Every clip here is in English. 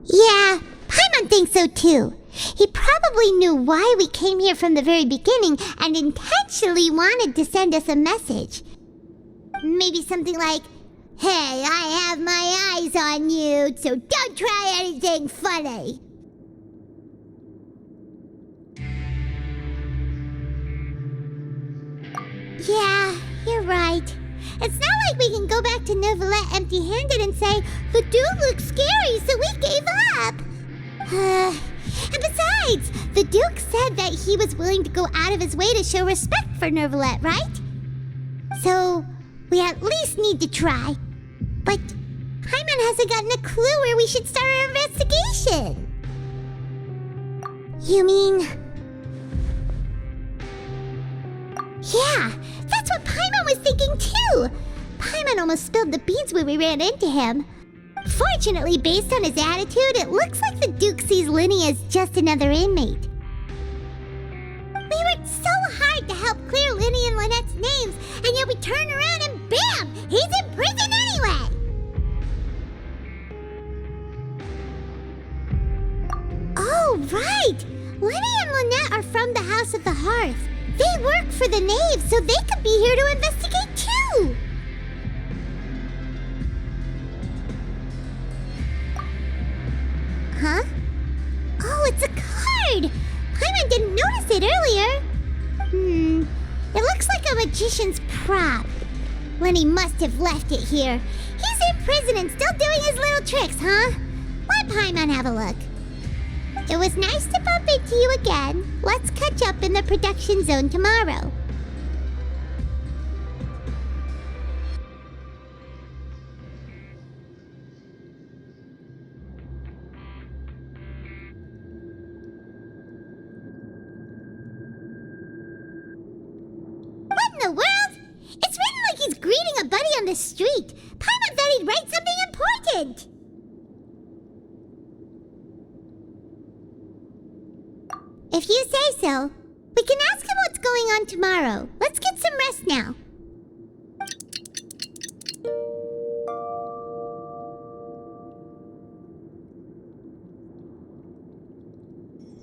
Yeah, Paimon thinks so too. He probably knew why we came here from the very beginning and intentionally wanted to send us a message. Maybe something like, "Hey, I have my eyes on you, so don't try anything funny." Yeah, you're right. It's not like we can go back to Neuvillette empty-handed and say, "The dude looks scary, so we gave up." And besides, the Duke said that he was willing to go out of his way to show respect for Neuvillette, right? So, we at least need to try. But Paimon hasn't gotten a clue where we should start our investigation. You mean... Yeah, that's what Paimon was thinking too! Paimon almost spilled the beans when we ran into him. Fortunately, based on his attitude, it looks like the Duke sees Linny as just another inmate. We worked so hard to help clear Linny and Lynette's names, and yet we turn around and bam! He's in prison anyway! Oh, right! Linny and Lynette are from the House of the Hearth. They work for the Knave, so they could be here to investigate too! Huh? Oh, it's a card! Paimon didn't notice it earlier. It looks like a magician's prop. Lenny must have left it here. He's in prison and still doing his little tricks, huh? Let Paimon have a look. It was nice to bump into you again. Let's catch up in the production zone tomorrow. What in the world? It's written like he's greeting a buddy on the street. Paimon thought he'd write something important. If you say so, we can ask him what's going on tomorrow. Let's get some rest now.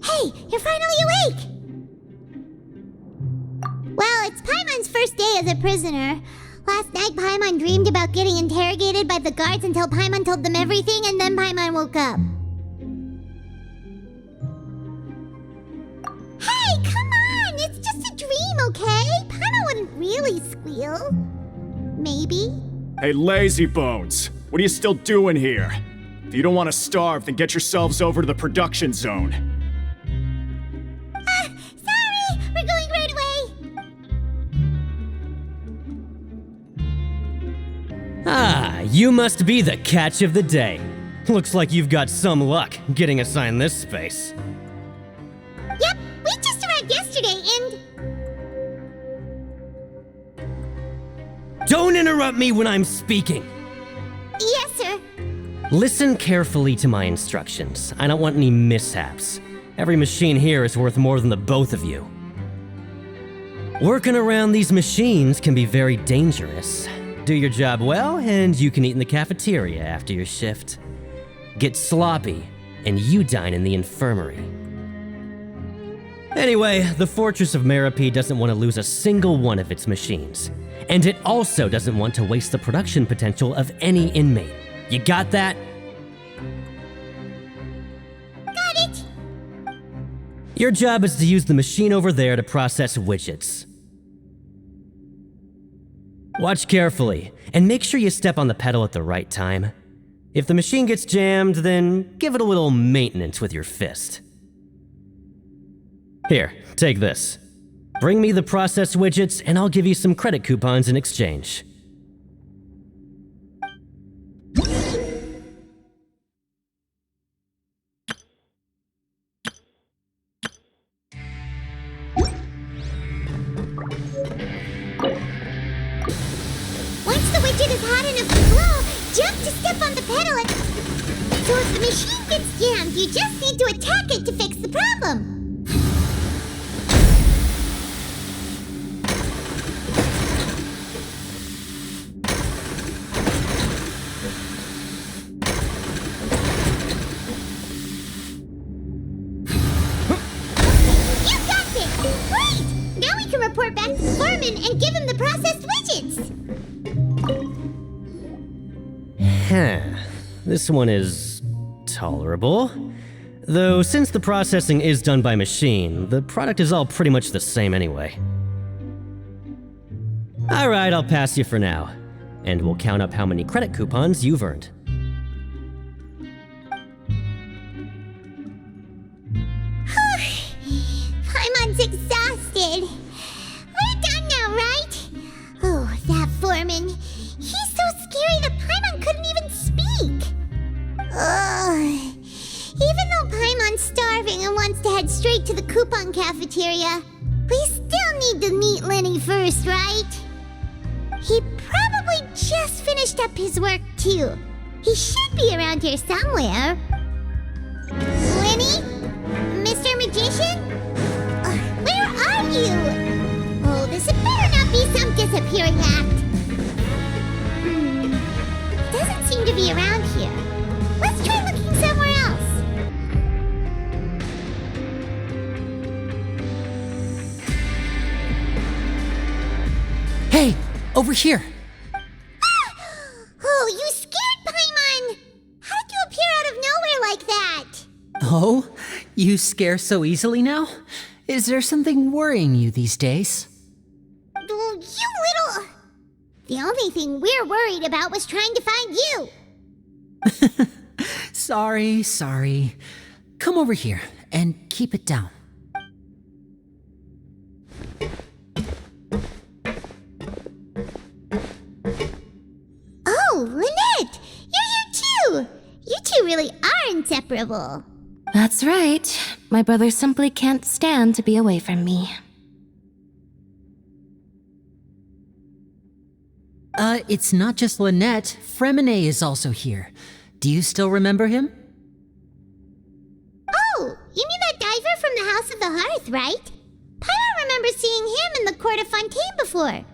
Hey, you're finally awake! Well, it's Paimon's first day as a prisoner. Last night, Paimon dreamed about getting interrogated by the guards until Paimon told them everything, and then Paimon woke up. Hey, come on! It's just a dream, okay? Paimon wouldn't really squeal. Maybe? Hey, lazy bones! What are you still doing here? If you don't want to starve, then get yourselves over to the production zone. Sorry! We're going right away! Ah, you must be the catch of the day. Looks like you've got some luck getting assigned this space. Yep, we just arrived yesterday and... Don't interrupt me when I'm speaking! Yes, sir. Listen carefully to my instructions. I don't want any mishaps. Every machine here is worth more than the both of you. Working around these machines can be very dangerous. Do your job well, and you can eat in the cafeteria after your shift. Get sloppy, and you dine in the infirmary. Anyway, the Fortress of Meropide doesn't want to lose a single one of its machines. And it also doesn't want to waste the production potential of any inmate. You got that? Got it! Your job is to use the machine over there to process widgets. Watch carefully, and make sure you step on the pedal at the right time. If the machine gets jammed, then give it a little maintenance with your fist. Here, take this. Bring me the processed widgets, and I'll give you some credit coupons in exchange. Once the widget is hot enough to blow, jump to step on the pedal and... So if the machine gets jammed, you just need to attack it to fix the problem. report back to the foreman and give him the processed widgets. This one is tolerable. Though since the processing is done by machine, the product is all pretty much the same anyway. Alright, I'll pass you for now. And we'll count up how many credit coupons you've earned. Paimon's exhausted. We're done now, right? Oh, that foreman. He's so scary that Paimon couldn't even speak. Ugh. Even though Paimon's starving and wants to head straight to the coupon cafeteria, we still need to meet Lenny first, right? He probably just finished up his work, too. He should be around here somewhere. Lenny? Mr. Magician? Where are you? Oh, this had better not be some disappearing act. Doesn't seem to be around here. Let's try looking somewhere else. Hey, over here! Oh, you scared Paimon! How did you appear out of nowhere like that? Oh, you scare so easily now? Is there something worrying you these days? Oh, you little... The only thing we're worried about was trying to find you. Sorry. Come over here and keep it down. Oh, Lynette! You're here too! You two really are inseparable. That's right. My brother simply can't stand to be away from me. It's not just Lynette. Fremine is also here. Do you still remember him? Oh, you mean that diver from the House of the Hearth, right? Paimon remembers seeing him in the court of Fontaine before.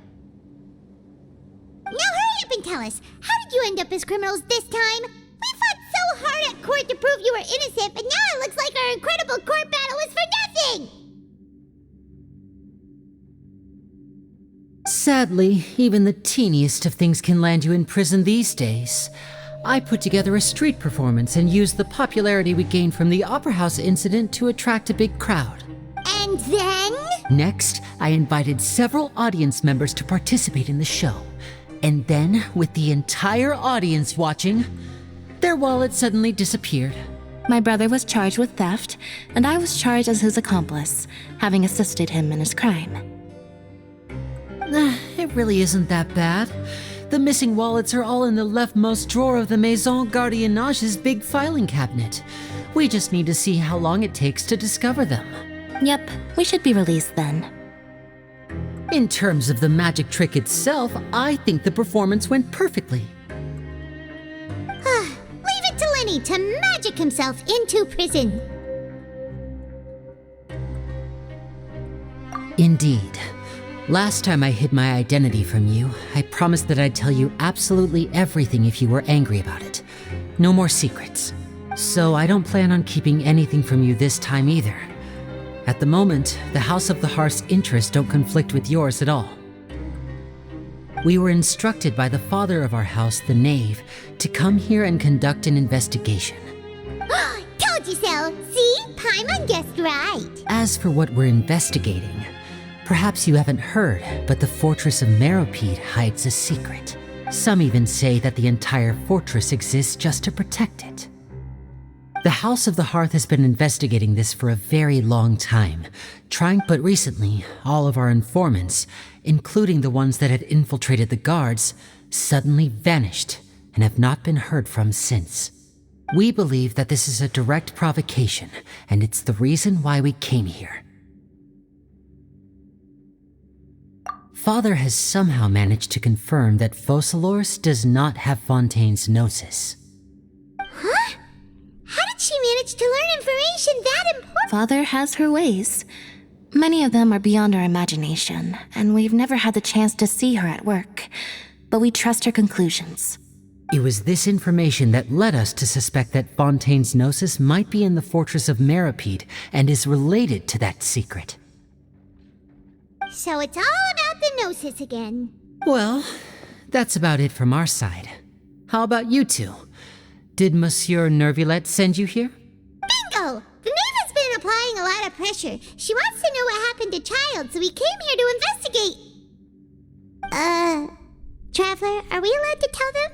Now hurry up and tell us, how did you end up as criminals this time? We fought so hard at court to prove you were innocent, but now it looks like our incredible court battle was for nothing! Sadly, even the teeniest of things can land you in prison these days. I put together a street performance and used the popularity we gained from the Opera House incident to attract a big crowd. And then? Next, I invited several audience members to participate in the show. And then, with the entire audience watching, their wallet suddenly disappeared. My brother was charged with theft, and I was charged as his accomplice, having assisted him in his crime. It really isn't that bad. The missing wallets are all in the leftmost drawer of the Maison Gardiennage's big filing cabinet. We just need to see how long it takes to discover them. Yep, we should be released then. In terms of the magic trick itself, I think the performance went perfectly. Leave it to Lenny to magic himself into prison. Indeed. Last time I hid my identity from you, I promised that I'd tell you absolutely everything if you were angry about it. No more secrets. So I don't plan on keeping anything from you this time either. At the moment, the House of the Hearth's interests don't conflict with yours at all. We were instructed by the father of our house, the Knave, to come here and conduct an investigation. Told you so! See? Paimon guessed right. As for what we're investigating, perhaps you haven't heard, but the fortress of Meropide hides a secret. Some even say that the entire fortress exists just to protect it. The House of the Hearth has been investigating this for a very long time, but recently, all of our informants, including the ones that had infiltrated the guards, suddenly vanished and have not been heard from since. We believe that this is a direct provocation, and it's the reason why we came here. Father has somehow managed to confirm that Focalors does not have Fontaine's gnosis. Huh? How did she manage to learn information that important? Father has her ways. Many of them are beyond our imagination, and we've never had the chance to see her at work. But we trust her conclusions. It was this information that led us to suspect that Fontaine's gnosis might be in the fortress of Meropide and is related to that secret. So it's all about the Gnosis again. Well, that's about it from our side. How about you two? Did Monsieur Nervulette send you here? Bingo! The Knave has been applying a lot of pressure. She wants to know what happened to Child, so we came here to investigate. Traveler, are we allowed to tell them?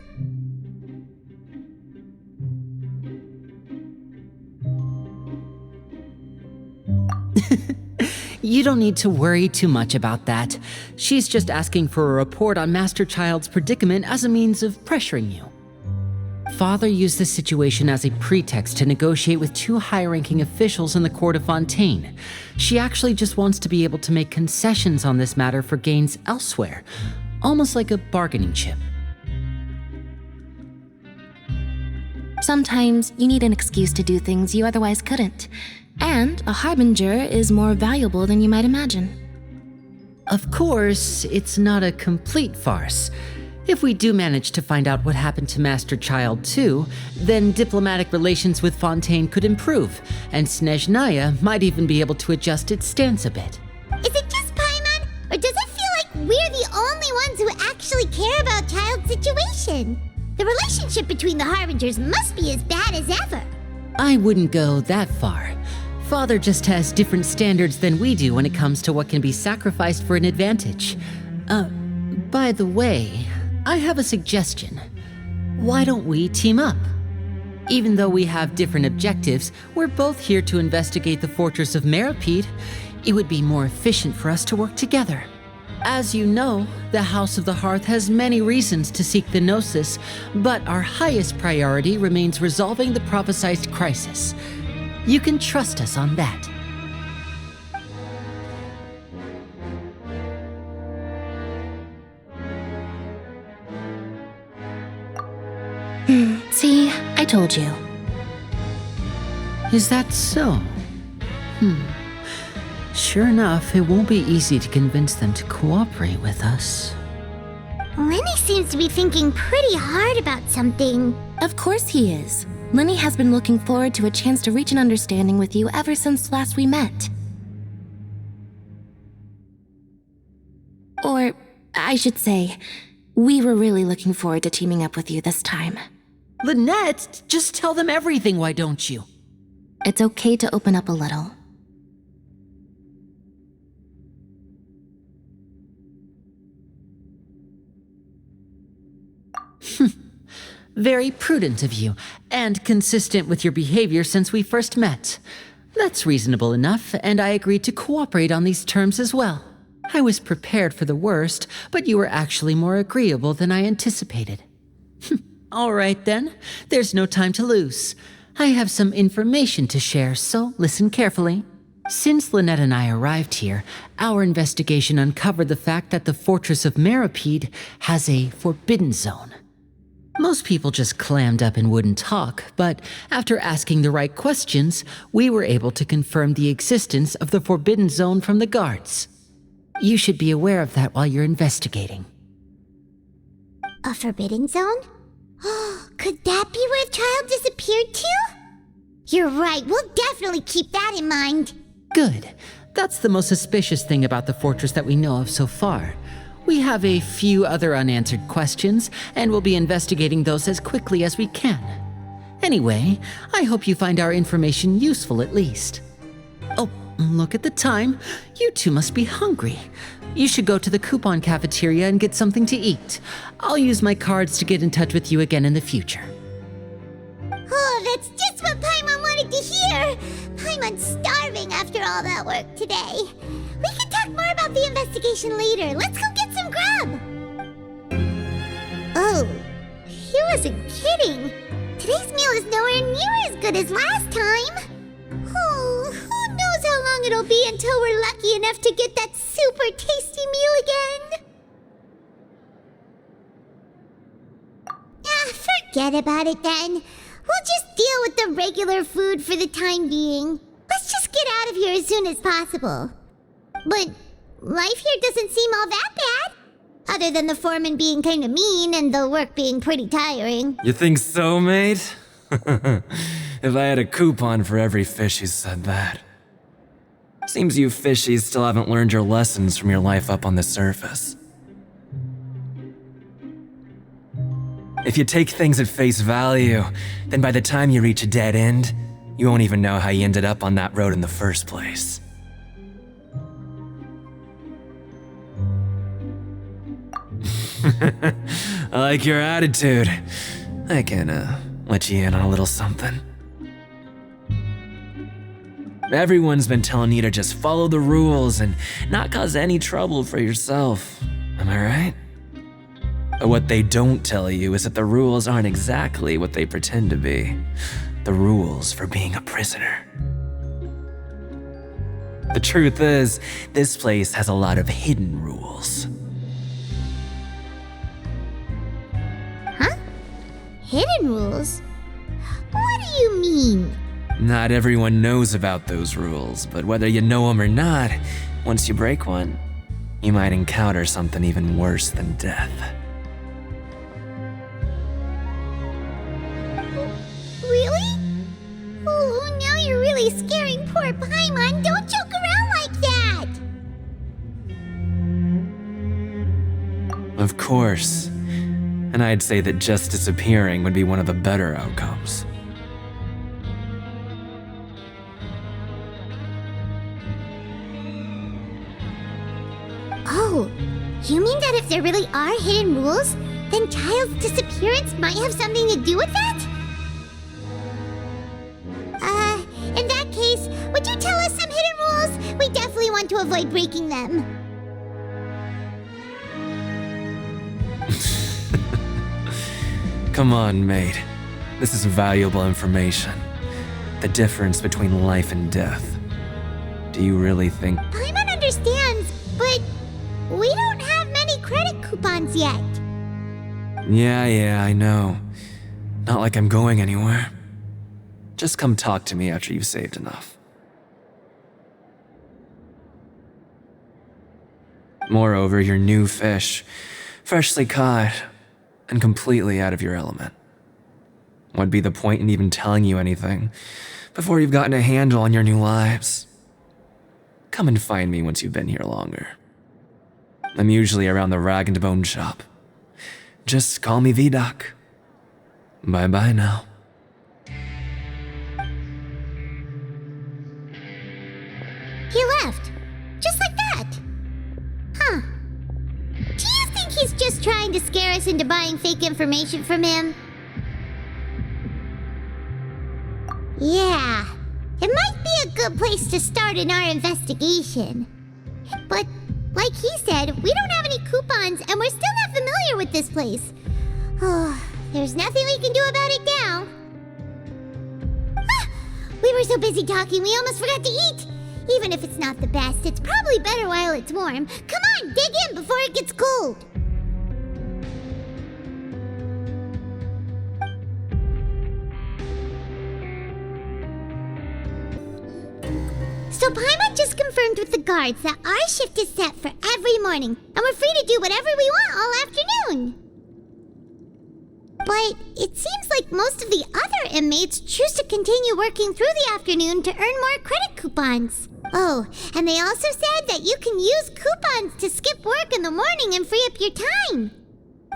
You don't need to worry too much about that. She's just asking for a report on Master Child's predicament as a means of pressuring you. Father used this situation as a pretext to negotiate with two high-ranking officials in the court of Fontaine. She actually just wants to be able to make concessions on this matter for gains elsewhere, almost like a bargaining chip. Sometimes you need an excuse to do things you otherwise couldn't. And a harbinger is more valuable than you might imagine. Of course, it's not a complete farce. If we do manage to find out what happened to Master Child too, then diplomatic relations with Fontaine could improve, and Snezhnaya might even be able to adjust its stance a bit. Is it just Paimon, or does it feel like we're the only ones who actually care about Child's situation? The relationship between the Harbingers must be as bad as ever. I wouldn't go that far. Father just has different standards than we do when it comes to what can be sacrificed for an advantage. By the way, I have a suggestion. Why don't we team up? Even though we have different objectives, we're both here to investigate the fortress of Meropide. It would be more efficient for us to work together. As you know, the House of the Hearth has many reasons to seek the Gnosis, but our highest priority remains resolving the prophesized crisis. You can trust us on that. See, I told you. Is that so? Sure enough, it won't be easy to convince them to cooperate with us. Lenny seems to be thinking pretty hard about something. Of course he is. Lenny has been looking forward to a chance to reach an understanding with you ever since last we met. Or, I should say, we were really looking forward to teaming up with you this time. Lynette, just tell them everything, why don't you? It's okay to open up a little. Very prudent of you, and consistent with your behavior since we first met. That's reasonable enough, and I agreed to cooperate on these terms as well. I was prepared for the worst, but you were actually more agreeable than I anticipated. All right then, there's no time to lose. I have some information to share, so listen carefully. Since Lynette and I arrived here, our investigation uncovered the fact that the Fortress of Meropide has a forbidden zone. Most people just clammed up and wouldn't talk, but after asking the right questions, we were able to confirm the existence of the forbidden zone from the guards. You should be aware of that while you're investigating. A forbidden zone? Could that be where Child disappeared to? You're right, we'll definitely keep that in mind. Good. That's the most suspicious thing about the fortress that we know of so far. We have a few other unanswered questions, and we'll be investigating those as quickly as we can. Anyway, I hope you find our information useful at least. Oh, look at the time. You two must be hungry. You should go to the coupon cafeteria and get something to eat. I'll use my cards to get in touch with you again in the future. Oh, that's just what Paimon wanted to hear. Paimon's starving after all that work today. We can talk more about the investigation later. Let's go get some grub. Oh, he wasn't kidding. Today's meal is nowhere near as good as last time. Oh, who knows how long it'll be until we're lucky enough to get that super tasty meal again. Forget about it then. We'll just deal with the regular food for the time being. Let's just get out of here as soon as possible. But life here doesn't seem all that bad. Other than the foreman being kind of mean and the work being pretty tiring. You think so, mate? If I had a coupon for every fish who said that. Seems you fishies still haven't learned your lessons from your life up on the surface. If you take things at face value, then by the time you reach a dead end, you won't even know how you ended up on that road in the first place. I like your attitude. I can, let you in on a little something. Everyone's been telling you to just follow the rules and not cause any trouble for yourself. Am I right? But what they don't tell you is that the rules aren't exactly what they pretend to be. The rules for being a prisoner. The truth is, this place has a lot of hidden rules. Huh? Hidden rules? What do you mean? Not everyone knows about those rules, but whether you know them or not, once you break one, you might encounter something even worse than death. Really? Oh, now you're really scaring poor Paimon. Don't joke around like that! Of course. And I'd say that just disappearing would be one of the better outcomes. Oh, you mean that if there really are hidden rules, then Child's disappearance might have something to do with that? In that case, would you tell us some hidden rules? We definitely want to avoid breaking them. Come on, mate. This is valuable information. The difference between life and death. Do you really think... Paimon understands, but we don't have many credit coupons yet. Yeah, I know. Not like I'm going anywhere. Just come talk to me after you've saved enough. Moreover, you're new fish, freshly caught, and completely out of your element. What'd be the point in even telling you anything before you've gotten a handle on your new lives? Come and find me once you've been here longer. I'm usually around the rag and bone shop. Just call me VIII. Bye-bye now. He left. Just like that. Huh. Do you think he's just trying to scare us into buying fake information from him? Yeah. It might be a good place to start in our investigation. But, like he said, we don't have any coupons and we're still not familiar with this place. Oh, there's nothing we can do about it now. Ah, we were so busy talking we almost forgot to eat. Even if it's not the best, it's probably better while it's warm. Come on, dig in before it gets cold. So Paimon just confirmed with the guards that our shift is set for every morning, and we're free to do whatever we want all afternoon. But it seems like most of the other inmates choose to continue working through the afternoon to earn more credit coupons. Oh, and they also said that you can use coupons to skip work in the morning and free up your time.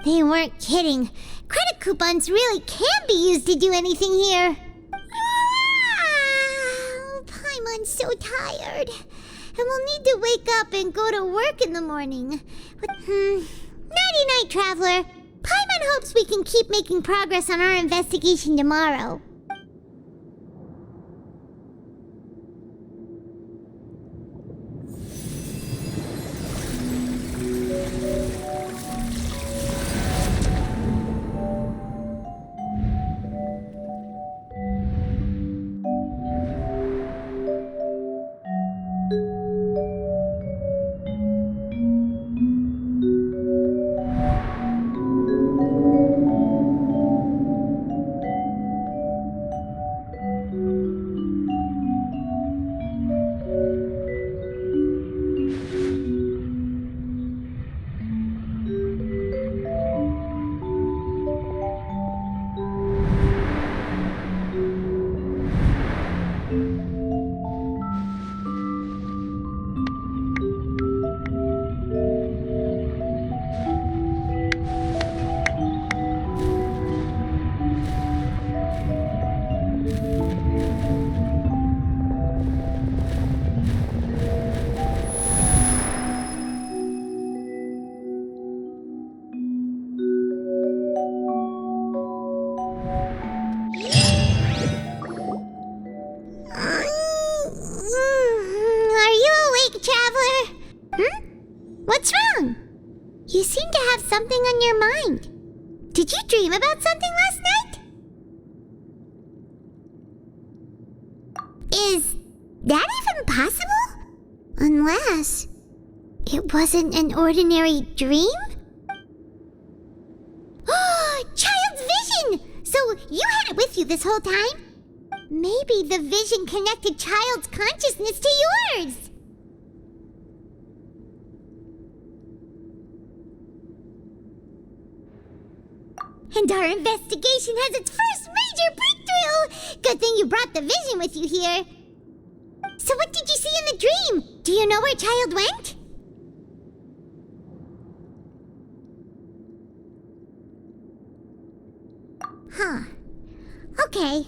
They weren't kidding. Credit coupons really can be used to do anything here. Paimon's so tired. And we'll need to wake up and go to work in the morning. But, nighty-night, Traveler. Paimon hopes we can keep making progress on our investigation tomorrow. your mind? Did you dream about something last night? Is that even possible? Unless it wasn't an ordinary dream? Child's vision! So you had it with you this whole time? Maybe the vision connected Child's consciousness to yours. And our investigation has its first major breakthrough! Good thing you brought the vision with you here. So what did you see in the dream? Do you know where Child went? Huh. Okay.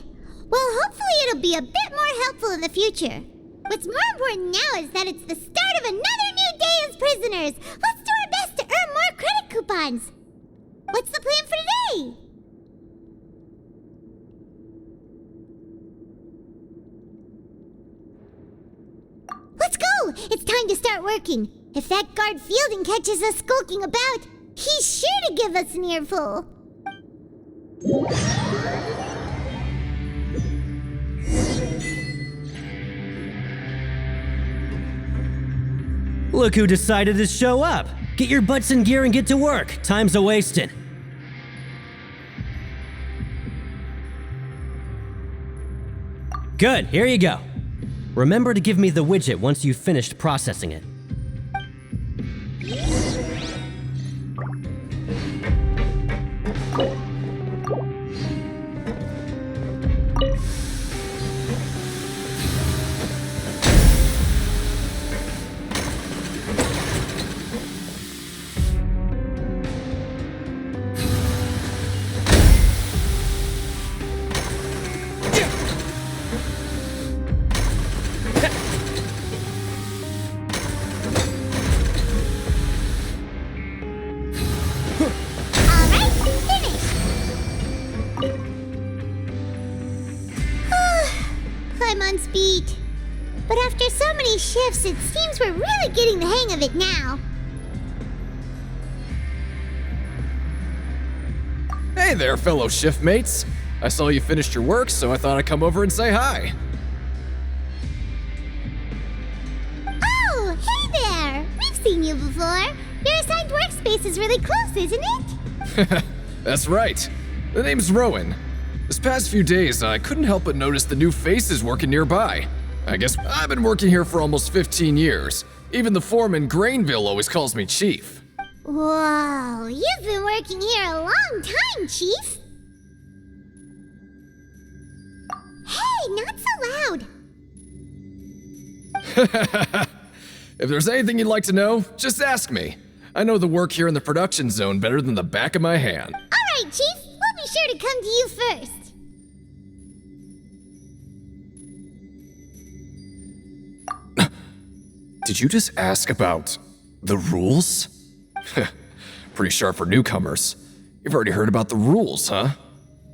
Well, hopefully it'll be a bit more helpful in the future. What's more important now is that it's the start of another new day as prisoners. Let's do our best to earn more credit coupons. What's the plan for today? Let's go! It's time to start working. If that guard Fielding catches us skulking about, he's sure to give us an earful. Look who decided to show up! Get your butts in gear and get to work. Time's a-wasting. Good, here you go. Remember to give me the widget once you've finished processing it. Speed. But after so many shifts, it seems we're really getting the hang of it now. Hey there, fellow shiftmates. I saw you finished your work, so I thought I'd come over and say hi. Oh, hey there! We've seen you before. Your assigned workspace is really close, isn't it? That's right. The name's Rowan. This past few days, I couldn't help but notice the new faces working nearby. I guess I've been working here for almost 15 years. Even the foreman, Grainville, always calls me Chief. Whoa, you've been working here a long time, Chief. Hey, not so loud. If there's anything you'd like to know, just ask me. I know the work here in the production zone better than the back of my hand. All right, Chief. We'll be sure to come to you first. Did you just ask about the rules? Pretty sharp for newcomers. You've already heard about the rules, huh?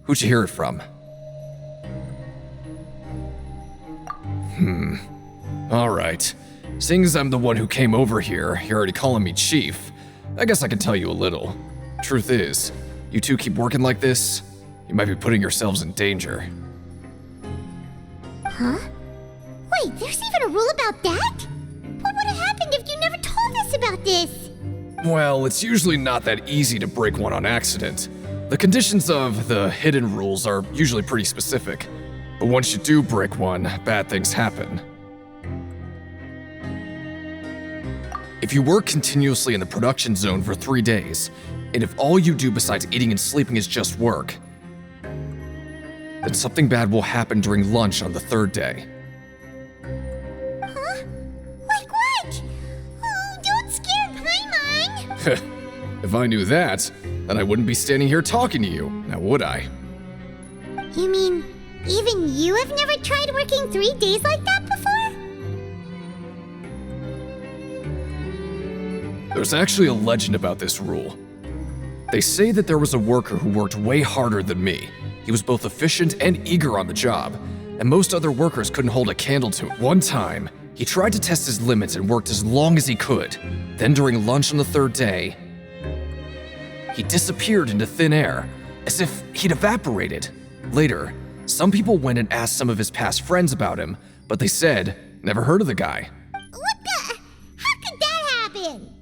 Who'd you hear it from? Alright. Seeing as I'm the one who came over here, you're already calling me Chief. I guess I can tell you a little. Truth is, you two keep working like this, you might be putting yourselves in danger. Huh? Wait, there's even a rule about that? What would have happened if you never told us about this? Well, it's usually not that easy to break one on accident. The conditions of the hidden rules are usually pretty specific. But once you do break one, bad things happen. If you work continuously in the production zone for 3 days, and if all you do besides eating and sleeping is just work, then something bad will happen during lunch on the 3rd day. Huh? Like what? Oh, don't scare Paimon! If I knew that, then I wouldn't be standing here talking to you, now would I? You mean, even you have never tried working 3 days like that before? There's actually a legend about this rule. They say that there was a worker who worked way harder than me. He was both efficient and eager on the job, and most other workers couldn't hold a candle to it. One time, he tried to test his limits and worked as long as he could. Then during lunch on the 3rd day, He disappeared into thin air, as if he'd evaporated. Later, some people went and asked some of his past friends about him, but they said, never heard of the guy. What the? How could that happen?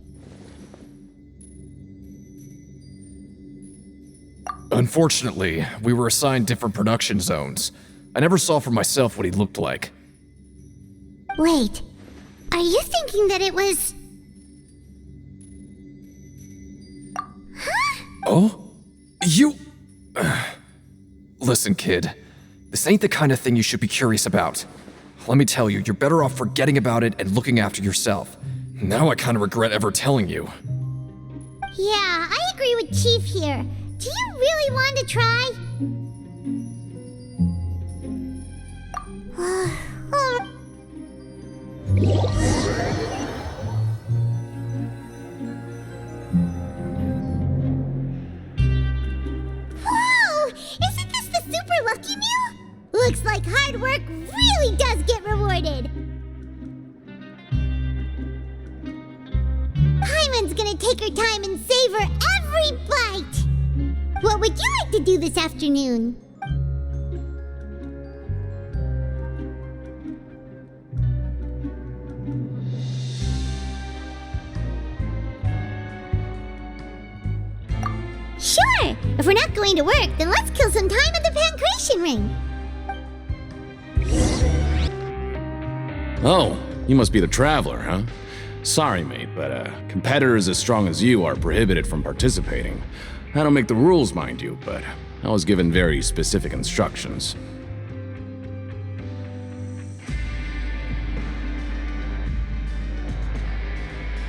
Unfortunately, we were assigned different production zones. I never saw for myself what he looked like. Wait, are you thinking that it was... Oh? You... Listen, kid. This ain't the kind of thing you should be curious about. Let me tell you, you're better off forgetting about it and looking after yourself. Now I kind of regret ever telling you. Yeah, I agree with Chief here. Do you really want to try? Whoa! Isn't this the super lucky meal? Looks like hard work really does get rewarded. Paimon's gonna take her time and savor every bite. What would you like to do this afternoon? Sure! If we're not going to work, then let's kill some time at the pancration ring. Oh, you must be the traveler, huh? Sorry, mate, but competitors as strong as you are prohibited from participating. I don't make the rules, mind you, but I was given very specific instructions.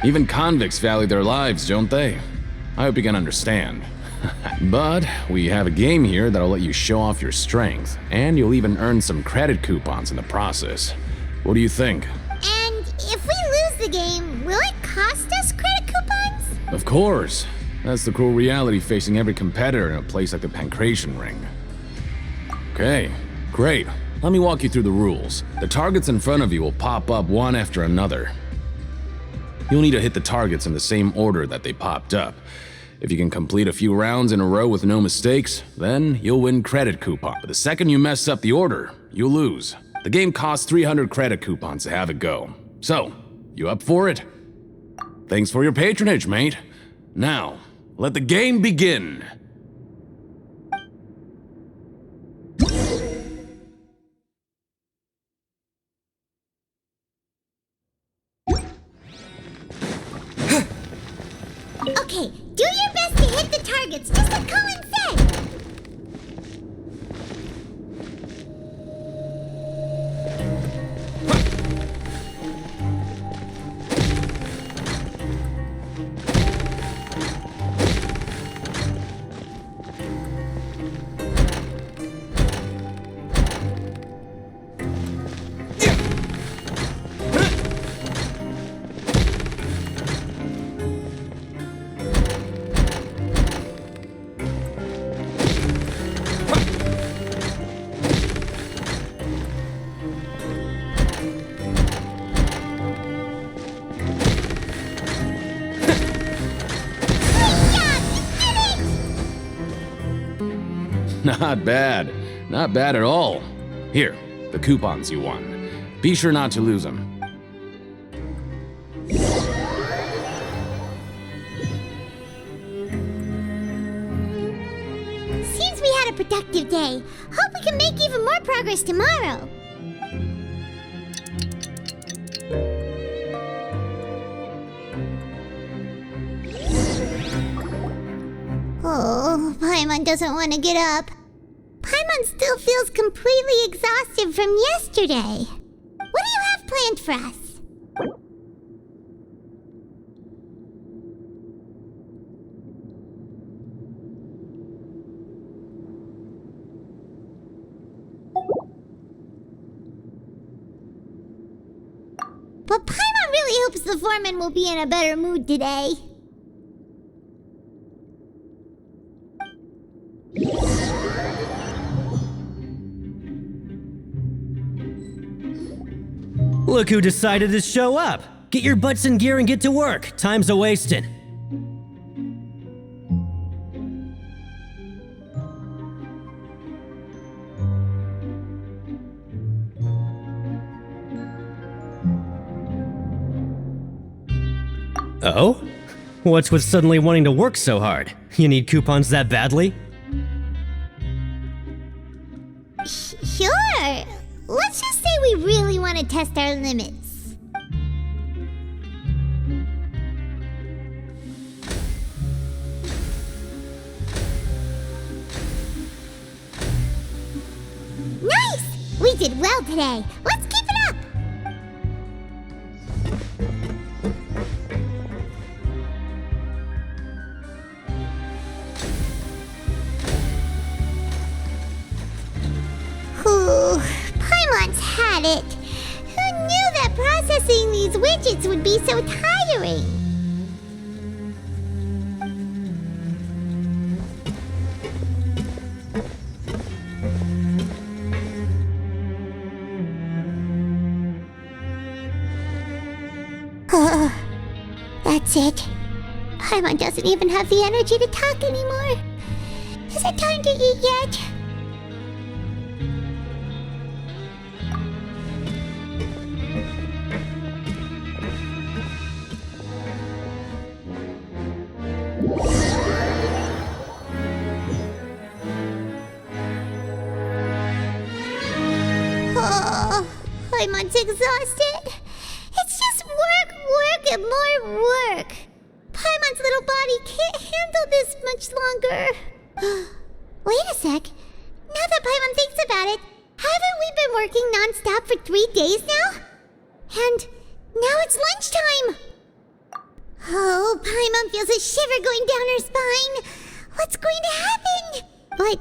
Even convicts value their lives, don't they? I hope you can understand. But we have a game here that'll let you show off your strength, and you'll even earn some credit coupons in the process. What do you think? And if we lose the game, will it cost us credit coupons? Of course. That's the cruel reality facing every competitor in a place like the Pancration Ring. Okay, great. Let me walk you through the rules. The targets in front of you will pop up one after another. You'll need to hit the targets in the same order that they popped up. If you can complete a few rounds in a row with no mistakes, then you'll win credit coupon. But the second you mess up the order, you'll lose. The game costs 300 credit coupons to have it go. So, you up for it? Thanks for your patronage, mate. Now, let the game begin. Okay, do your best to hit the targets, just like Colin said. Not bad. Not bad at all. Here, the coupons you won. Be sure not to lose them. Seems we had a productive day. Hope we can make even more progress tomorrow. Oh, Paimon doesn't want to get up. Paimon still feels completely exhausted from yesterday. What do you have planned for us? But Paimon really hopes the foreman will be in a better mood today. Look who decided to show up! Get your butts in gear and get to work. Time's a-wasting. Oh? What's with suddenly wanting to work so hard? You need coupons that badly? Sure. Let's just say we really want to test our limits. Nice! We did well today. Let's keep it up! Ooh, Paimon's had it. Who knew that processing these widgets would be so tiring? That's it. Paimon doesn't even have the energy to talk anymore. Is it time to eat yet? Oh, Paimon's exhausted. It's just work, and more work. Paimon's little body can't handle this much longer. Wait a sec. Now that Paimon thinks about it, haven't we been working non-stop for 3 days now? And now it's lunchtime. Oh, Paimon feels a shiver going down her spine. What's going to happen? But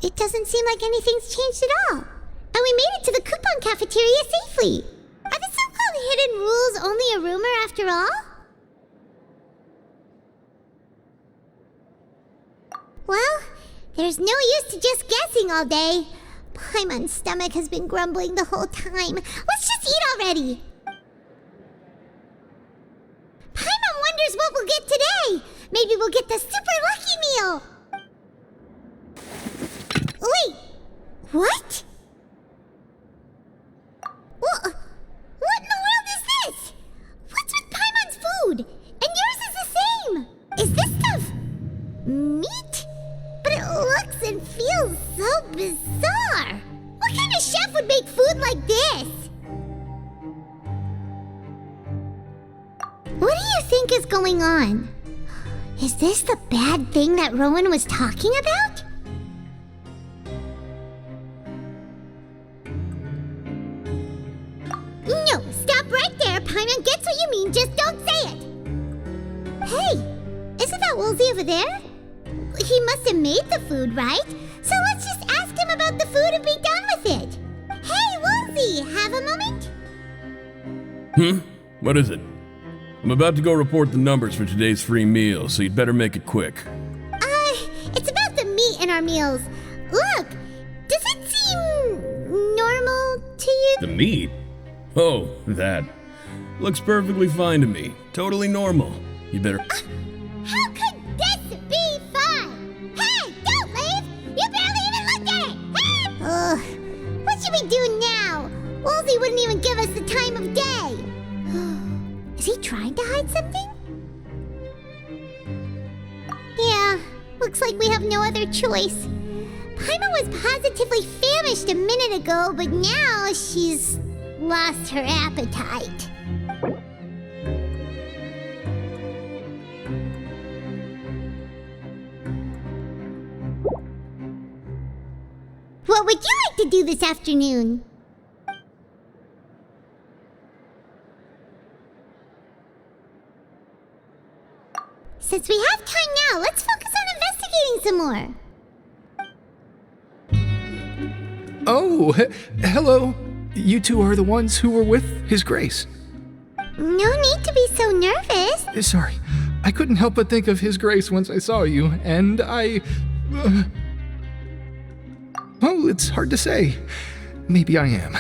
it doesn't seem like anything's changed at all. And we made it to the coupon cafeteria safely. Are the so-called hidden rules only a rumor after all? Well, there's no use to just guessing all day. Paimon's stomach has been grumbling the whole time. Let's just eat already. Paimon wonders what we'll get today. Maybe we'll get the super lucky meal. Wait, what? What in the world is this? What's with Paimon's food? And yours is the same. Is this stuff meat? But it looks and feels so bizarre. What kind of chef would make food like this? What do you think is going on? Is this the bad thing that Rowan was talking about? No, stop right there. Paimon gets what you mean, just don't say it. Hey, isn't that Woolsey over there? He must have made the food, right? So let's just ask him about the food and be done with it. Hey, Woolsey, have a moment? What is it? I'm about to go report the numbers for today's free meal, so you'd better make it quick. It's about the meat in our meals. Look, does it seem normal to you? The meat? Oh, that. Looks perfectly fine to me. Totally normal. You better... How could this be fine? Hey, don't leave! You barely even looked at it! Ugh, what should we do now? Woolsey wouldn't even give us the time of day. Is he trying to hide something? Yeah, looks like we have no other choice. Paimon was positively famished a minute ago, but now she's lost her appetite. What would you like to do this afternoon? Since we have time now, let's focus on investigating some more. Oh, hello. You two are the ones who were with His Grace. No need to be so nervous. Sorry, I couldn't help but think of His Grace once I saw you, and I... Well, it's hard to say. Maybe I am.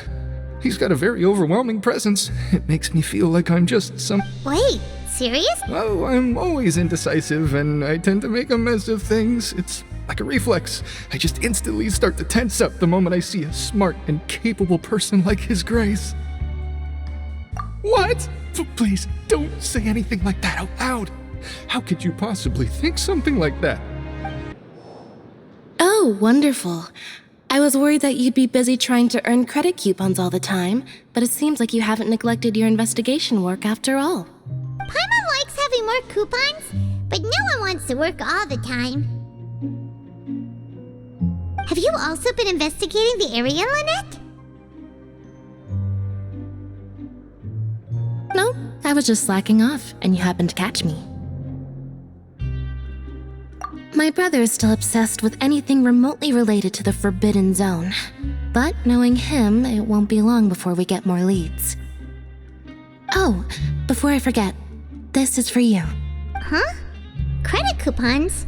He's got a very overwhelming presence. It makes me feel like I'm just some... Wait, serious? Oh, I'm always indecisive, and I tend to make a mess of things. It's like a reflex. I just instantly start to tense up the moment I see a smart and capable person like His Grace. What? Please, don't say anything like that out loud. How could you possibly think something like that? Oh, wonderful. I was worried that you'd be busy trying to earn credit coupons all the time, but it seems like you haven't neglected your investigation work after all. Paimon likes having more coupons, but no one wants to work all the time. Have you also been investigating the area, Lynette? No, I was just slacking off, and you happened to catch me. My brother is still obsessed with anything remotely related to the Forbidden Zone. But knowing him, it won't be long before we get more leads. Oh, before I forget, this is for you. Huh? Credit coupons?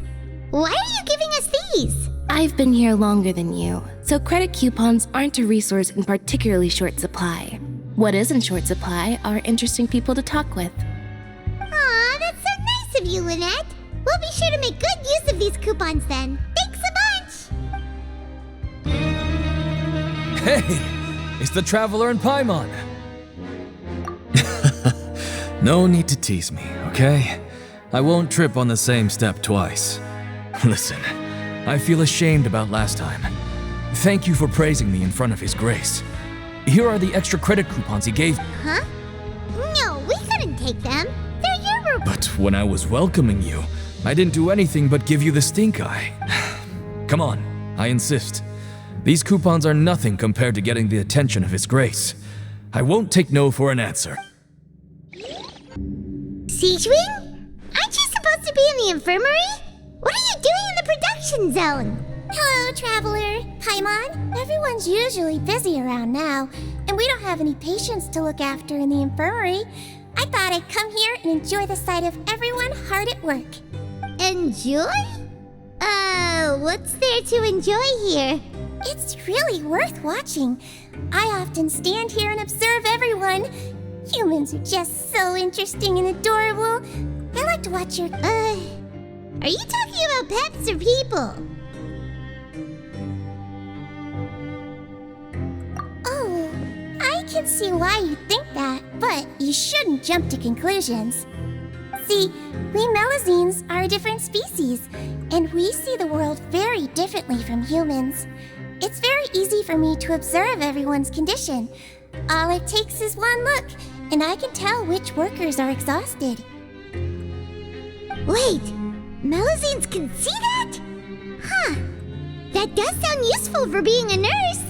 Why are you giving us these? I've been here longer than you, so credit coupons aren't a resource in particularly short supply. What is in short supply are interesting people to talk with. Aw, that's so nice of you, Lynette. We'll be sure to make good use of these coupons then. Thanks a bunch! Hey, it's the Traveler and Paimon. No need to tease me, okay? I won't trip on the same step twice. Listen, I feel ashamed about last time. Thank you for praising me in front of His Grace. Here are the extra credit coupons he gave me. Huh? No, we couldn't take them. They're your reward. But when I was welcoming you, I didn't do anything but give you the stink eye. Come on, I insist. These coupons are nothing compared to getting the attention of His Grace. I won't take no for an answer. Siege Wing? Aren't you supposed to be in the infirmary? What are you doing in the production zone? Hello, Traveler. Paimon. Everyone's usually busy around now, and we don't have any patients to look after in the infirmary. I thought I'd come here and enjoy the sight of everyone hard at work. Enjoy? What's there to enjoy here? It's really worth watching. I often stand here and observe everyone. Humans are just so interesting and adorable. I like to watch your... Are you talking about pets or people? Oh, I can see why you think that, but you shouldn't jump to conclusions. See, we Melazines are a different species, and we see the world very differently from humans. It's very easy for me to observe everyone's condition. All it takes is one look, and I can tell which workers are exhausted. Wait, Melazines can see that? Huh. That does sound useful for being a nurse.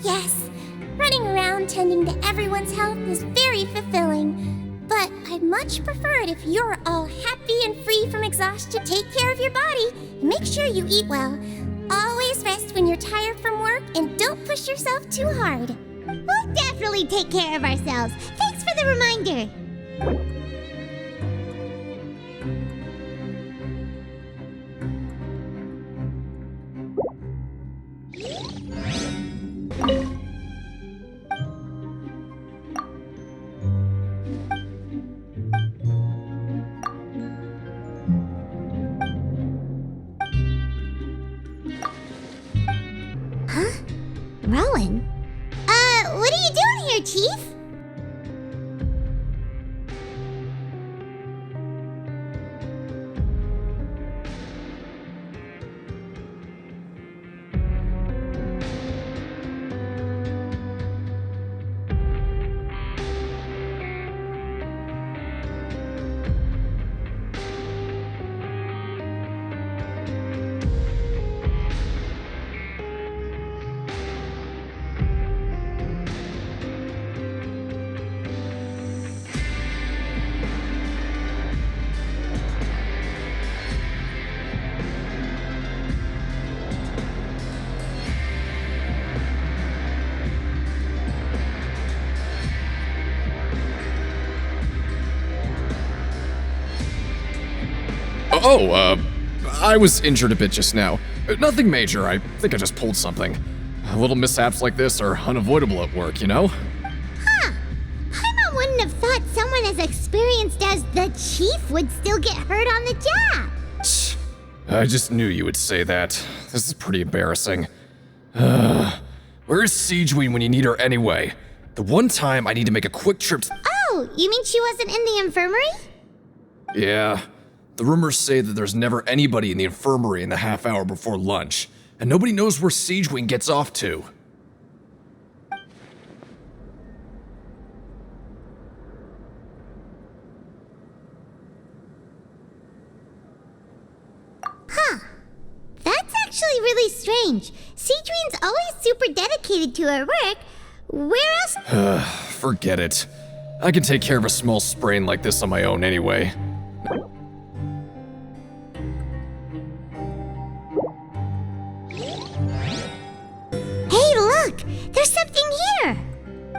Yes, running around tending to everyone's health is very fulfilling. But I'd much prefer it if you're all happy and free from exhaustion. Take care of your body and make sure you eat well. Always rest when you're tired from work and don't push yourself too hard. We'll definitely take care of ourselves. Thanks for the reminder. Huh? Rowan? What are you doing here, Chief? I was injured a bit just now. Nothing major, I think I just pulled something. Little mishaps like this are unavoidable at work, you know? Huh. Paimon wouldn't have thought someone as experienced as the Chief would still get hurt on the job. I just knew you would say that. This is pretty embarrassing. Where's Siege Wing when you need her anyway? The one time I need to make a quick trip to... Oh, you mean she wasn't in the infirmary? Yeah. The rumors say that there's never anybody in the infirmary in the half hour before lunch, and nobody knows where Siege Wing gets off to. That's actually really strange. Cedrine's always super dedicated to her work. Where else? Forget it. I can take care of a small sprain like this on my own anyway. Hey, look! There's something here!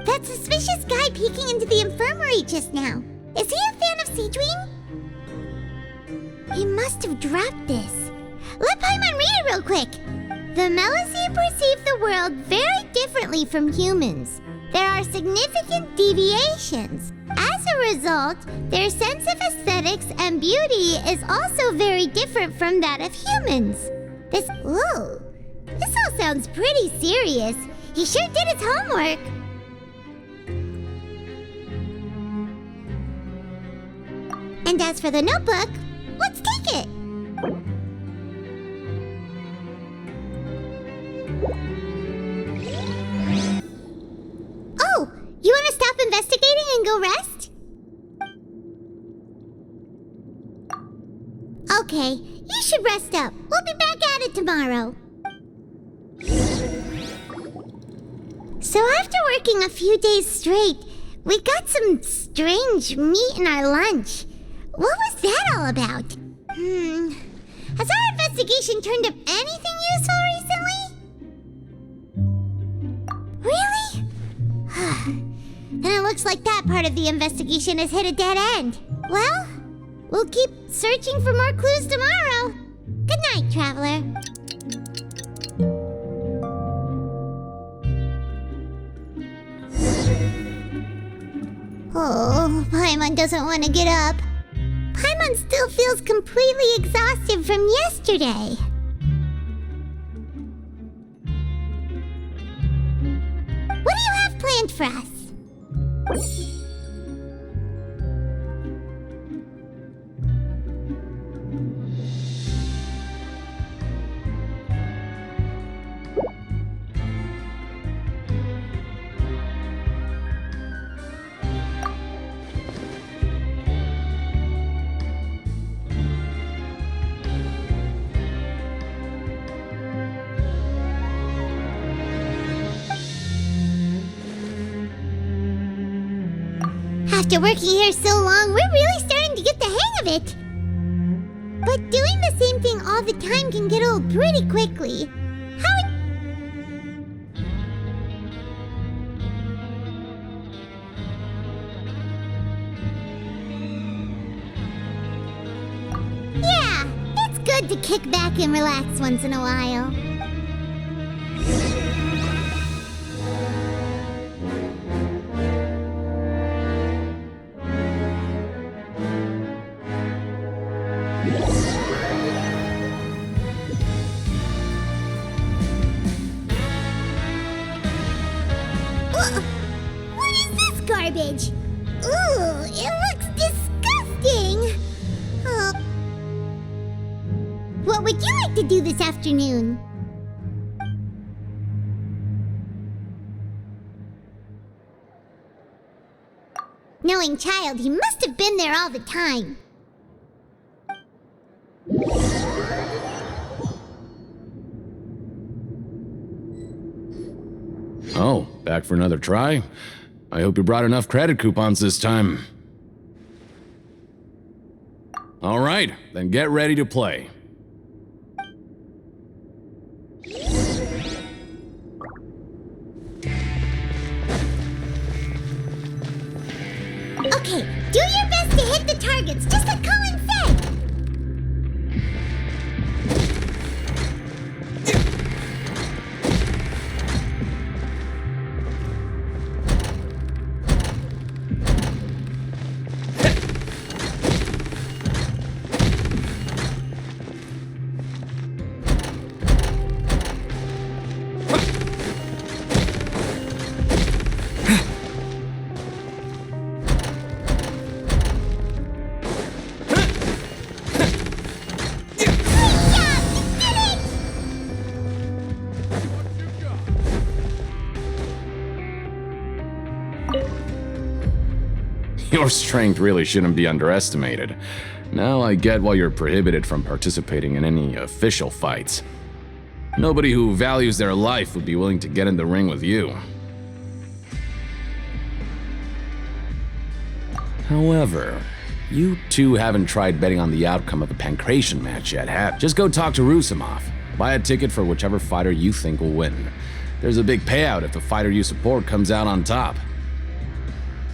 That suspicious guy peeking into the infirmary just now. Is he a fan of Cedrine? He must have dropped this. Let Paimon read it real quick. The Melusine perceive the world very differently from humans. There are significant deviations. As a result, their sense of aesthetics and beauty is also very different from that of humans. This all sounds pretty serious. He sure did his homework. And as for the notebook, let's take it. Oh, you want to stop investigating and go rest? Okay, you should rest up. We'll be back at it tomorrow. So after working a few days straight, we got some strange meat in our lunch. What was that all about? Has our investigation turned up anything useful recently? Really? Then it looks like that part of the investigation has hit a dead end. Well, we'll keep searching for more clues tomorrow. Good night, traveler. Oh, Paimon doesn't want to get up. Paimon still feels completely exhausted from yesterday. What do you have planned for us? After working here so long, we're really starting to get the hang of it. But doing the same thing all the time can get old pretty quickly. Yeah, it's good to kick back and relax once in a while. What is this garbage? Ooh, it looks disgusting! What would you like to do this afternoon? Knowing child, he must have been there all the time. Oh, back for another try? I hope you brought enough credit coupons this time. All right, then get ready to play. Okay, do your best to hit the targets, just like Colin said! Your strength really shouldn't be underestimated. Now I get why you're prohibited from participating in any official fights. Nobody who values their life would be willing to get in the ring with you. However, you two haven't tried betting on the outcome of a pancration match yet, have? Just go talk to Rusimov. Buy a ticket for whichever fighter you think will win. There's a big payout if the fighter you support comes out on top.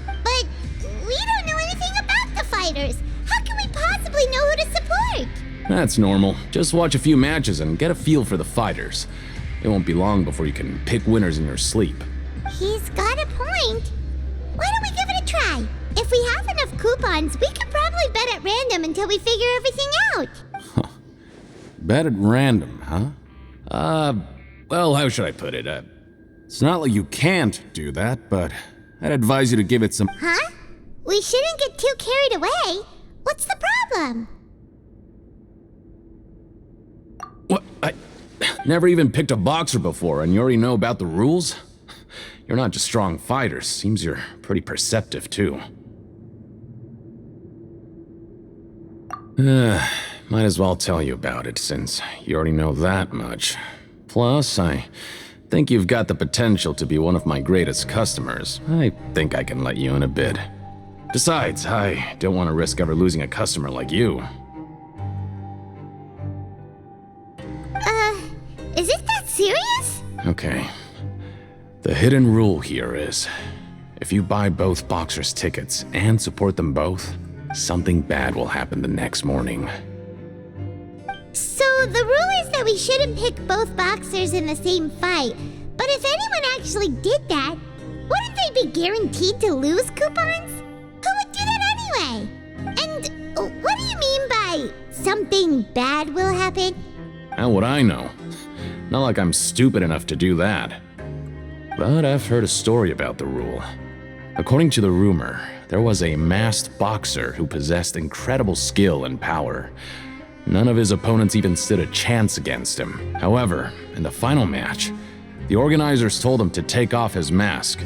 But we don't know anything about the fighters. How can we possibly know who to support? That's normal. Just watch a few matches and get a feel for the fighters. It won't be long before you can pick winners in your sleep. He's got a point. Why don't we give it a try? If we have enough coupons, we could probably bet at random until we figure everything out. Bet at random, huh? Well, how should I put it? It's not like you can't do that, but I'd advise you to give it some... Huh? We shouldn't get too carried away. What's the problem? What? I never even picked a boxer before, and you already know about the rules? You're not just strong fighters. Seems you're pretty perceptive, too. Might as well tell you about it, since you already know that much. Plus, I think you've got the potential to be one of my greatest customers. I think I can let you in a bid. Besides, I don't want to risk ever losing a customer like you. Is it that serious? Okay. The hidden rule here is, if you buy both boxers' tickets and support them both, something bad will happen the next morning. So the rule is that we shouldn't pick both boxers in the same fight. But if anyone actually did that, wouldn't they be guaranteed to lose coupons? Who would do that anyway? And what do you mean by something bad will happen? How would I know? Not like I'm stupid enough to do that. But I've heard a story about the rule. According to the rumor, there was a masked boxer who possessed incredible skill and power. None of his opponents even stood a chance against him. However, in the final match, the organizers told him to take off his mask.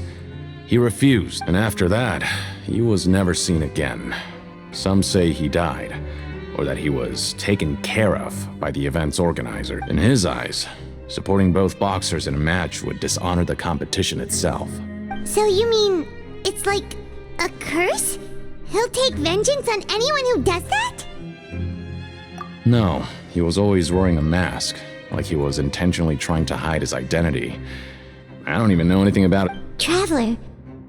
He refused, and after that, he was never seen again. Some say he died, or that he was taken care of by the event's organizer. In his eyes, supporting both boxers in a match would dishonor the competition itself. So you mean it's like a curse? He'll take vengeance on anyone who does that? No, he was always wearing a mask, like he was intentionally trying to hide his identity. I don't even know anything about it. Traveler,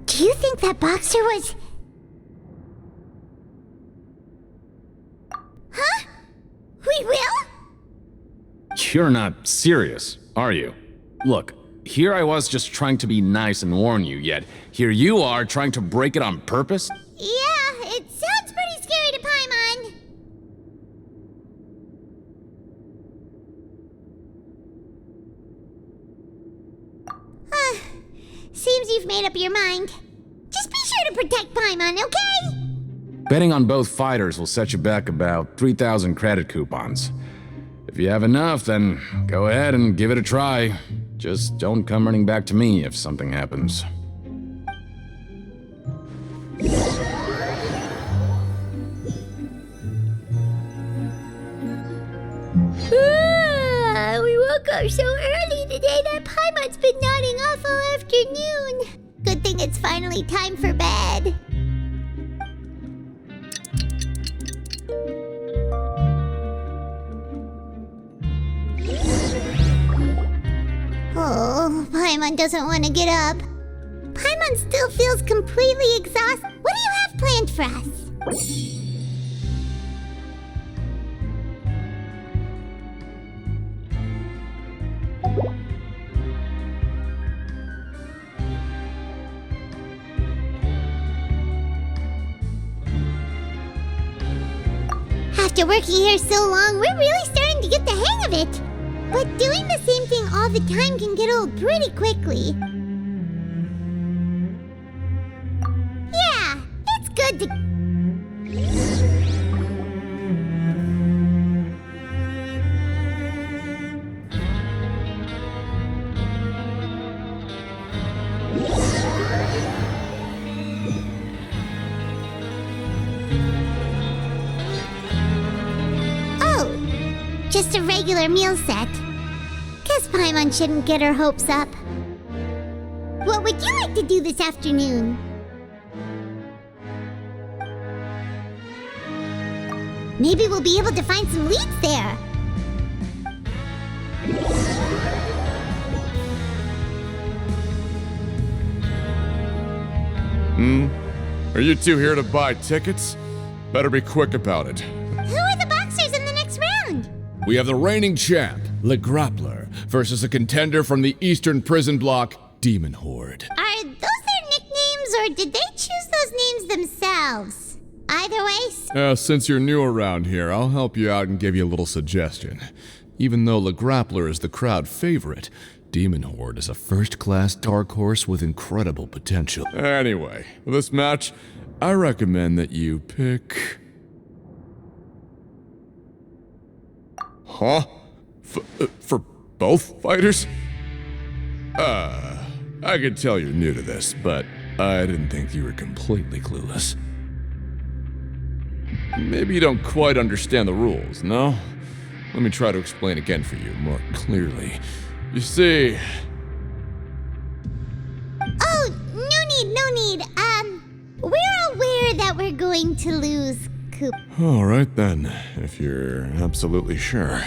do you think that boxer was... Huh? We will? You're not serious, are you? Look, here I was just trying to be nice and warn you, yet here you are trying to break it on purpose? Yeah, it sounds pretty scary to Paimon. Seems you've made up your mind. Just be sure to protect Paimon, okay? Betting on both fighters will set you back about 3,000 credit coupons. If you have enough, then go ahead and give it a try. Just don't come running back to me if something happens. We woke up so early today that Paimon's been nodding off all afternoon. Good thing it's finally time for bed. Oh, Paimon doesn't want to get up. Paimon still feels completely exhausted. What do you have planned for us? After working here so long, we're really starting to get the hang of it. But doing the same thing all the time can get old pretty quickly. Yeah, it's good to... just a regular meal set. Guess Paimon shouldn't get her hopes up. What would you like to do this afternoon? Maybe we'll be able to find some leads there. Are you two here to buy tickets? Better be quick about it. Who are the boxers in the next round? We have the reigning champ, Le Grappler, versus a contender from the Eastern Prison Block, Demon Horde. Are those their nicknames, or did they choose those names themselves? Either way... Since you're new around here, I'll help you out and give you a little suggestion. Even though Le Grappler is the crowd favorite, Demon Horde is a first-class dark horse with incredible potential. Anyway, for this match, I recommend that you pick... Huh? For both fighters? I could tell you're new to this, but I didn't think you were completely clueless. Maybe you don't quite understand the rules, no? Let me try to explain again for you more clearly. You see... Oh, no need. We're aware that we're going to lose, Coop. Alright then, if you're absolutely sure.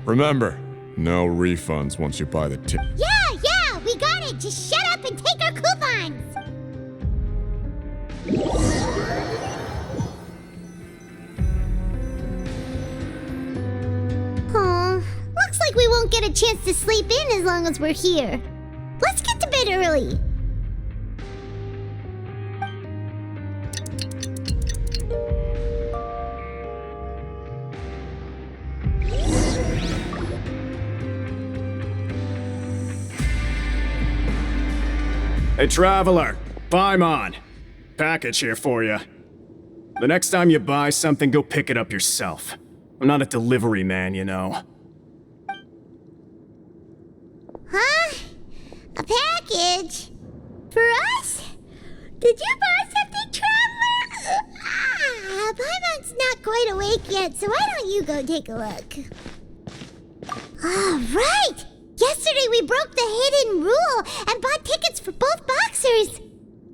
Remember, no refunds once you buy the ticket. Yeah, we got it! Just shut up and take our coupons! Aw, looks like we won't get a chance to sleep in as long as we're here. Let's get to bed early. Hey, Traveler, Paimon. Package here for you. The next time you buy something, go pick it up yourself. I'm not a delivery man, you know. Huh? A package? For us? Did you buy something, Traveler? Paimon's not quite awake yet, so why don't you go take a look? Right! Yesterday we broke the hidden rule and bought tickets for both boxers.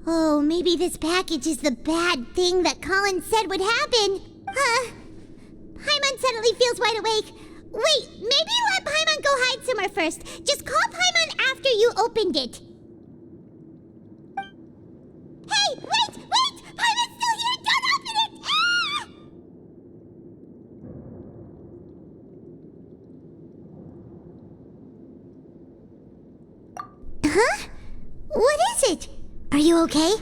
Oh, maybe this package is the bad thing that Colin said would happen. Paimon suddenly feels wide awake. Wait, maybe let Paimon go hide somewhere first. Just call Paimon after you opened it. Hey, wait! Paimon's still here! Don't open it! Ah! Huh? What is it? Are you okay?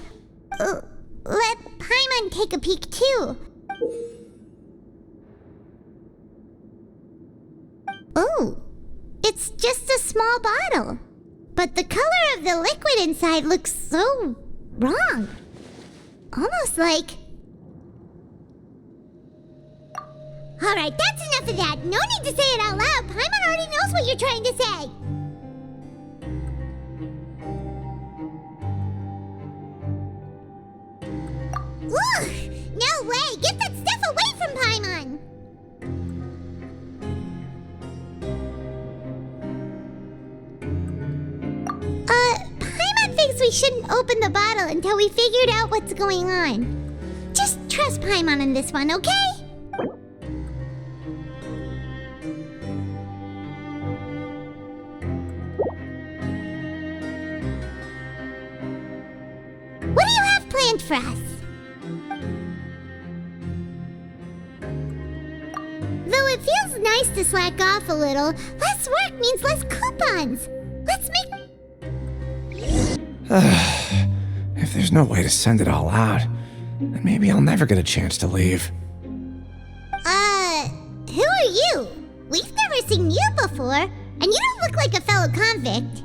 Let Paimon take a peek too. Oh, it's just a small bottle. But the color of the liquid inside looks so wrong. Almost like... Alright, that's enough of that. No need to say it out loud. Paimon already knows what you're trying to say. Ugh! No way! Get that stuff away from Paimon! Paimon thinks we shouldn't open the bottle until we figured out what's going on. Just trust Paimon on this one, okay? What do you have planned for us? Though it feels nice to slack off a little, less work means less coupons. Let's make... If there's no way to send it all out, then maybe I'll never get a chance to leave. Who are you? We've never seen you before, and you don't look like a fellow convict.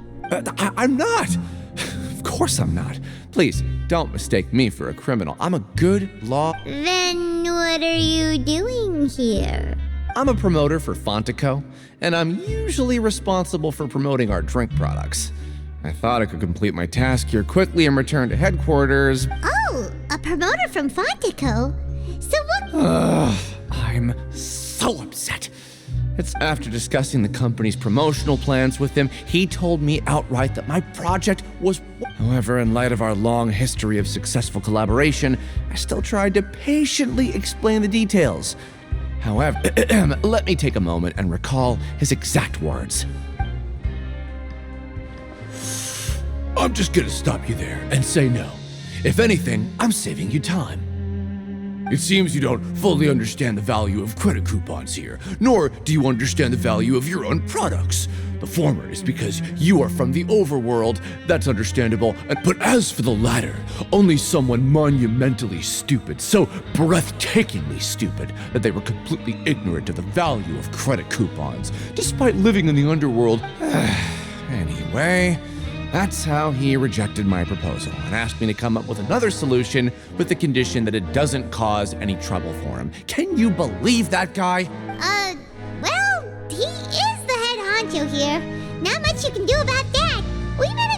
I'm not! Of course I'm not. Please, don't mistake me for a criminal. I'm a good law... Then what are you doing here? I'm a promoter for Fontaine, and I'm usually responsible for promoting our drink products. I thought I could complete my task here quickly and return to headquarters. Oh, a promoter from Fontaine. So what... I'm so upset. It's after discussing the company's promotional plans with him, he told me outright that my project was... However, in light of our long history of successful collaboration, I still tried to patiently explain the details. However, let me take a moment and recall his exact words. I'm just gonna stop you there and say no. If anything, I'm saving you time. It seems you don't fully understand the value of credit coupons here, nor do you understand the value of your own products. The former is because you are from the overworld, that's understandable, but as for the latter, only someone monumentally stupid, so breathtakingly stupid, that they were completely ignorant of the value of credit coupons, despite living in the underworld. Anyway, that's how he rejected my proposal and asked me to come up with another solution with the condition that it doesn't cause any trouble for him. Can you believe that guy? Well, he is the head honcho here. Not much you can do about that. We met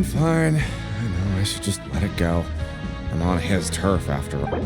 Fine. I know, I should just let it go. I'm on his turf after all.